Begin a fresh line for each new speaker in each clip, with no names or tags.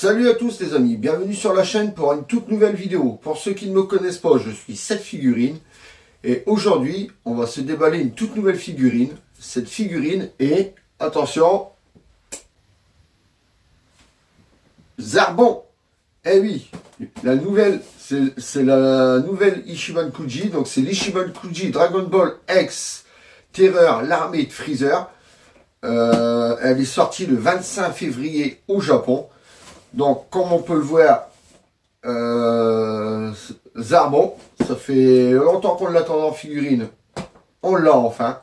Salut à tous les amis, bienvenue sur la chaîne pour une toute nouvelle vidéo. Pour ceux qui ne me connaissent pas, je suis Cette Figurine. Et aujourd'hui, on va se déballer une toute nouvelle figurine. Cette figurine est, attention, Zarbon. Eh oui, la nouvelle, c'est la nouvelle Ichiban Kuji. Donc c'est l'Ichiban Kuji Dragon Ball X Terreur, l'armée de Freezer. Elle est sortie le 25 février au Japon. Donc, comme on peut le voir, Zarbon, ça fait longtemps qu'on l'attend en figurine. On l'a enfin.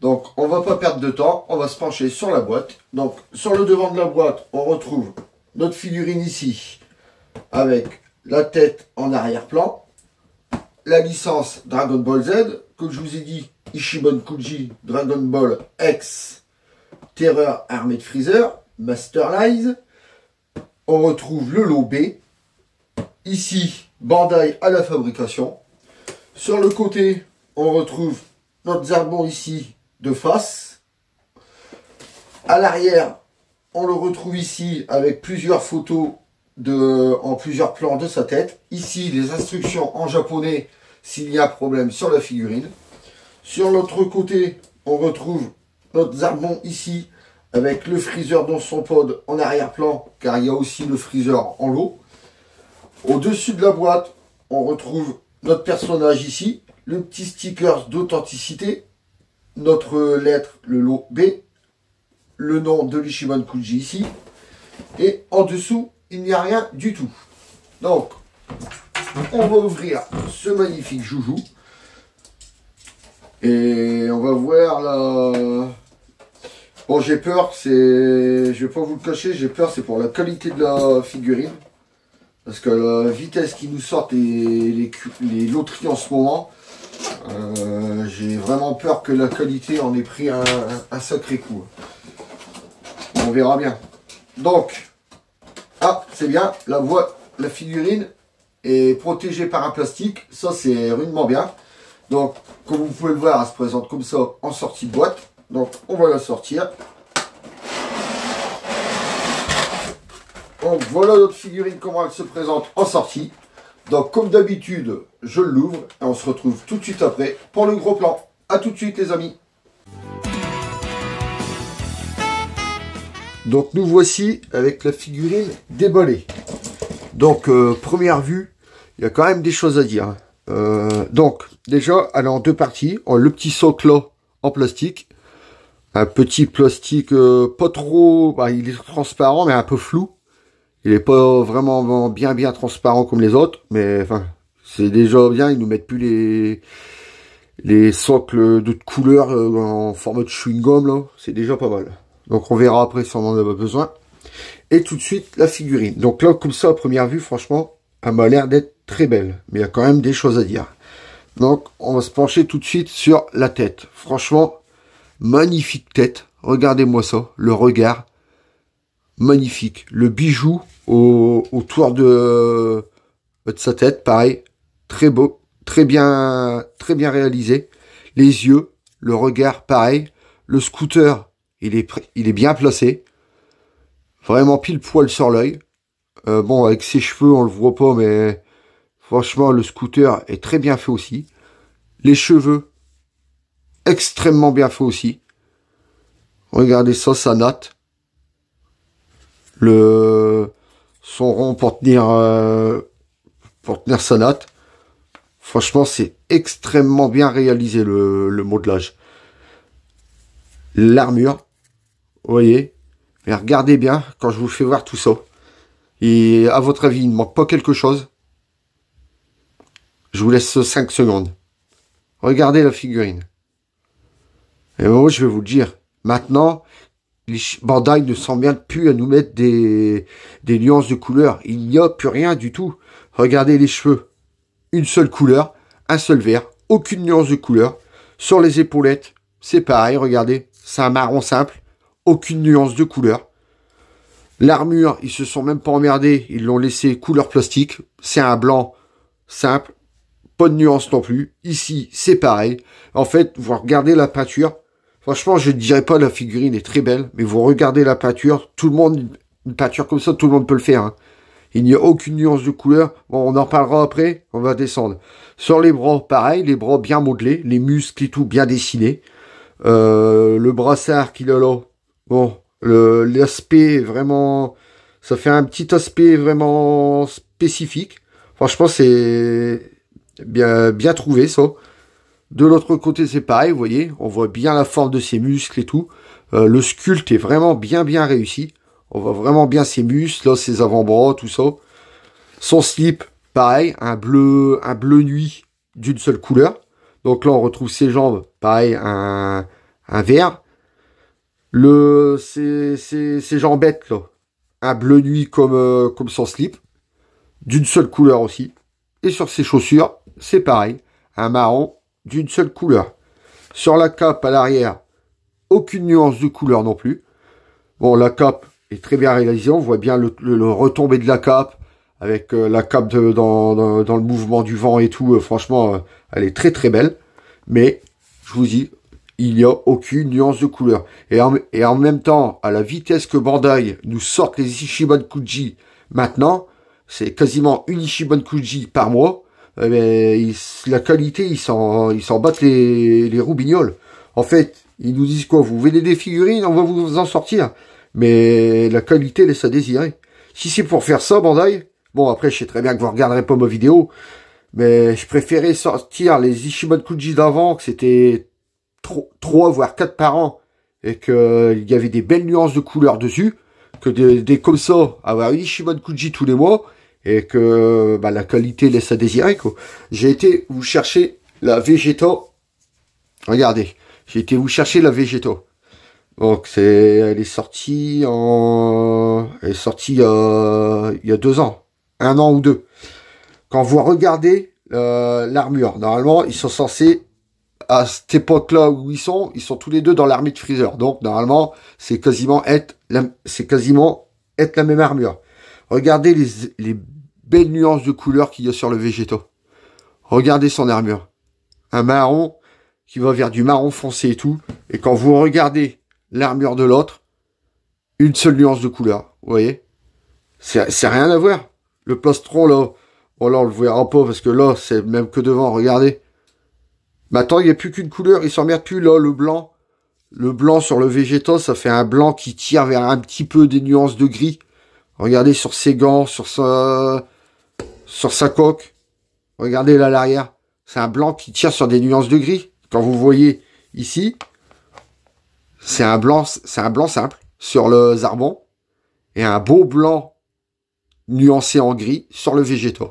Donc, on va pas perdre de temps. On va se pencher sur la boîte. Donc, sur le devant de la boîte, on retrouve notre figurine ici, avec la tête en arrière-plan. La licence Dragon Ball Z, comme je vous ai dit, Ichiban Kuji Dragon Ball X Terreur, armée de Freezer, Masterlize. On retrouve le lot B. Ici, Bandai à la fabrication. Sur le côté, on retrouve notre Zarbon ici de face. À l'arrière, on le retrouve ici avec plusieurs photos en plusieurs plans de sa tête. Ici, les instructions en japonais s'il y a problème sur la figurine. Sur l'autre côté, on retrouve notre Zarbon ici avec le Freezer dans son pod en arrière-plan, car il y a aussi le Freezer en lot. Au-dessus de la boîte, on retrouve notre personnage ici, le petit sticker d'authenticité, notre lettre, le lot B, le nom de l'Ichiban Kuji ici, et en dessous, il n'y a rien du tout. Donc, on va ouvrir ce magnifique joujou, et on va voir la... Bon, j'ai peur, je vais pas vous le cacher, j'ai peur, c'est pour la qualité de la figurine. Parce que la vitesse qui nous sortent les loteries en ce moment, j'ai vraiment peur que la qualité en ait pris un sacré coup. On verra bien. Donc, c'est bien, la figurine est protégée par un plastique, ça c'est rudement bien. Donc, comme vous pouvez le voir, elle se présente comme ça en sortie de boîte. Donc, on va la sortir. Donc, voilà notre figurine, comment elle se présente en sortie. Donc, comme d'habitude, je l'ouvre et on se retrouve tout de suite après pour le gros plan. A tout de suite, les amis. Donc, nous voici avec la figurine déballée. Donc, première vue, il y a quand même des choses à dire. Donc, déjà, elle est en deux parties. Le petit socle là, en plastique. Un petit plastique pas trop... il est transparent, mais un peu flou. Il n'est pas vraiment bien transparent comme les autres. Mais enfin, c'est déjà bien. Ils nous mettent plus les socles de couleur en format de chewing-gum, là. C'est déjà pas mal. Donc, on verra après si on en a besoin. Et tout de suite, la figurine. Donc là, comme ça, à première vue, franchement, elle m'a l'air d'être très belle. Mais il y a quand même des choses à dire. Donc, on va se pencher tout de suite sur la tête. Franchement... magnifique tête, regardez-moi ça, le regard, magnifique. Le bijou autour de sa tête, pareil, très beau, très bien réalisé. Les yeux, le regard, pareil. Le scooter, il est bien placé, vraiment pile poil sur l'œil. Bon, avec ses cheveux, on le voit pas, mais franchement, le scooter est très bien fait aussi. Les cheveux, extrêmement bien fait aussi. Regardez ça, sa natte. Son rond pour tenir sa natte. Franchement, c'est extrêmement bien réalisé le modelage. L'armure, vous voyez. Mais regardez bien quand je vous fais voir tout ça. Et à votre avis, il ne manque pas quelque chose? Je vous laisse 5 secondes. Regardez la figurine. Et moi, je vais vous le dire. Maintenant, les Bandai ne s'emmerdent plus à nous mettre des nuances de couleurs. Il n'y a plus rien du tout. Regardez les cheveux. Une seule couleur, un seul vert, aucune nuance de couleur. Sur les épaulettes, c'est pareil, regardez. C'est un marron simple, aucune nuance de couleur. L'armure, ils se sont même pas emmerdés. Ils l'ont laissé couleur plastique. C'est un blanc simple. Pas de nuance non plus. Ici, c'est pareil. En fait, vous regardez la peinture. Franchement, je ne dirais pas la figurine est très belle, mais vous regardez la peinture, tout le monde une peinture comme ça, tout le monde peut le faire. Hein. Il n'y a aucune nuance de couleur. Bon, on en parlera après, on va descendre. Sur les bras, pareil, les bras bien modelés, les muscles et tout bien dessinés. Le brassard qu'il a là, bon, l'aspect vraiment, ça fait un petit aspect vraiment spécifique. Franchement, c'est bien trouvé ça. De l'autre côté, c'est pareil, vous voyez, on voit bien la forme de ses muscles et tout. Le sculpte est vraiment bien réussi. On voit vraiment bien ses muscles, là, ses avant-bras, tout ça. Son slip, pareil, un bleu nuit d'une seule couleur. Donc là, on retrouve ses jambes, pareil, un vert. Ses jambettes, là, un bleu nuit comme son slip, d'une seule couleur aussi. Et sur ses chaussures, c'est pareil, un marron d'une seule couleur. Sur la cape à l'arrière, aucune nuance de couleur non plus. Bon, la cape est très bien réalisée, on voit bien le retombé de la cape, avec la cape dans le mouvement du vent et tout. Franchement, elle est très belle. Mais, je vous dis, il n'y a aucune nuance de couleur. Et en même temps, à la vitesse que Bandai nous sortent les Ichiban Kuji maintenant, c'est quasiment une Ichiban Kuji par mois. La qualité, ils s'en battent les roubignoles. En fait, ils nous disent quoi? Vous voulez des figurines, on va vous en sortir. Mais la qualité laisse à désirer. Si c'est pour faire ça, Bandai, bon, après, je sais très bien que vous regarderez pas ma vidéo, mais je préférais sortir les Ichiban Kuji d'avant, que c'était 3 voire 4 par an, et qu'il y avait des belles nuances de couleurs dessus, que des comme ça, avoir une Ichiban Kuji tous les mois, et que bah, la qualité laisse à désirer, quoi. J'ai été vous chercher la Vegeta. Regardez, j'ai été vous chercher la Vegeta. Donc elle est sortie il y a 2 ans, 1 an ou 2. Quand vous regardez l'armure, normalement ils sont censés, à cette époque-là où ils sont tous les deux dans l'armée de Freezer. Donc normalement c'est quasiment être la même armure. Regardez les belles nuances de couleurs qu'il y a sur le Vegeta. Regardez son armure, un marron qui va vers du marron foncé et tout. Et quand vous regardez l'armure de l'autre, une seule nuance de couleur, vous voyez, c'est rien à voir. Le plastron là, bon là on le verra pas parce que là c'est même que devant, regardez. Maintenant il n'y a plus qu'une couleur, il s'emmerde plus là, le blanc sur le Vegeta, ça fait un blanc qui tire vers un petit peu des nuances de gris. Regardez sur ses gants, sur sa coque, regardez là à l'arrière, c'est un blanc qui tire sur des nuances de gris. Quand vous voyez ici, c'est un blanc simple sur le Zarbon et un beau blanc nuancé en gris sur le Vegeta.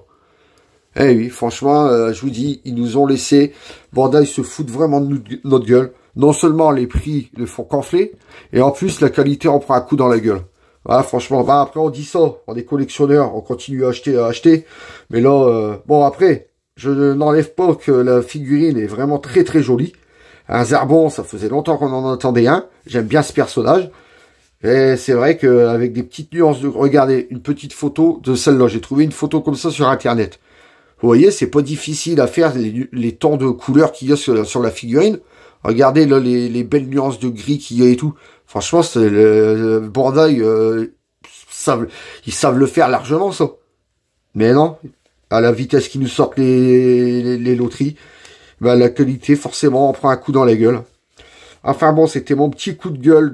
Eh oui, franchement, je vous dis, ils nous ont laissé. Bandai se foutent vraiment de notre gueule. Non seulement les prix le font canfler, et en plus la qualité en prend un coup dans la gueule. Voilà, franchement, bah après on dit ça, on est collectionneurs, on continue à acheter. Mais là, bon après, je n'enlève pas que la figurine est vraiment très jolie. Un Zarbon, ça faisait longtemps qu'on en entendait un. J'aime bien ce personnage. Et c'est vrai qu'avec des petites nuances de... Regardez, une petite photo de celle-là. J'ai trouvé une photo comme ça sur Internet. Vous voyez, c'est pas difficile à faire, les tons de couleurs qu'il y a sur la figurine. Regardez là les belles nuances de gris qu'il y a et tout. Franchement, le Bandai, ils savent le faire largement, ça. Mais non, à la vitesse qu'ils nous sortent les loteries, bah, la qualité, forcément, on prend un coup dans la gueule. Enfin bon, c'était mon petit coup de gueule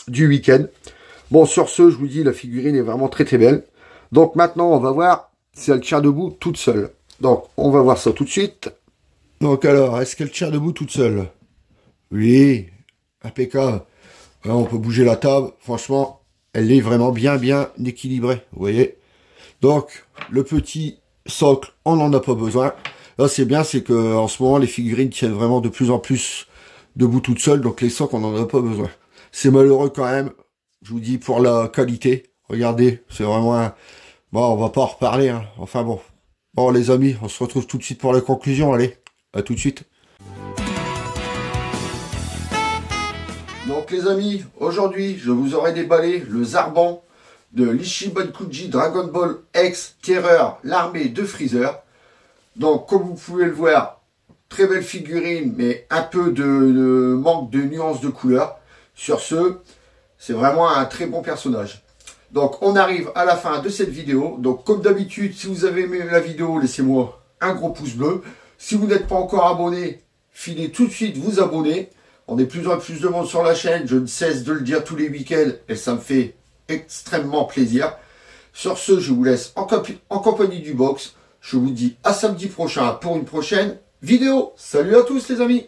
du week-end. Bon, sur ce, je vous dis, la figurine est vraiment très belle. Donc maintenant, on va voir si elle tient debout toute seule. Donc, on va voir ça tout de suite. Donc alors, est-ce qu'elle tient debout toute seule? Oui, impeccable. Là, on peut bouger la table. Franchement, elle est vraiment bien équilibrée. Vous voyez? Donc, le petit socle, on n'en a pas besoin. Là, c'est bien, c'est que en ce moment, les figurines tiennent vraiment de plus en plus debout toutes seules. Donc, les socles, on n'en a pas besoin. C'est malheureux quand même. Je vous dis, pour la qualité. Regardez, c'est vraiment un... Bon, on va pas en reparler. Hein. Enfin bon. Bon, les amis, on se retrouve tout de suite pour la conclusion. Allez, à tout de suite. Donc, les amis, aujourd'hui, je vous aurai déballé le Zarbon de l'Ichiban Kuji Dragon Ball X Terreur, l'armée de Freezer. Donc, comme vous pouvez le voir, très belle figurine, mais un peu de manque de nuances de couleur. Sur ce, C'est vraiment un très bon personnage. Donc, on arrive à la fin de cette vidéo. Donc, comme d'habitude, si vous avez aimé la vidéo, laissez-moi un gros pouce bleu. Si vous n'êtes pas encore abonné, filez tout de suite vous abonner. On est plus en plus de monde sur la chaîne. Je ne cesse de le dire tous les week-ends et ça me fait extrêmement plaisir. Sur ce, je vous laisse en compagnie du box. Je vous dis à samedi prochain pour une prochaine vidéo. Salut à tous les amis!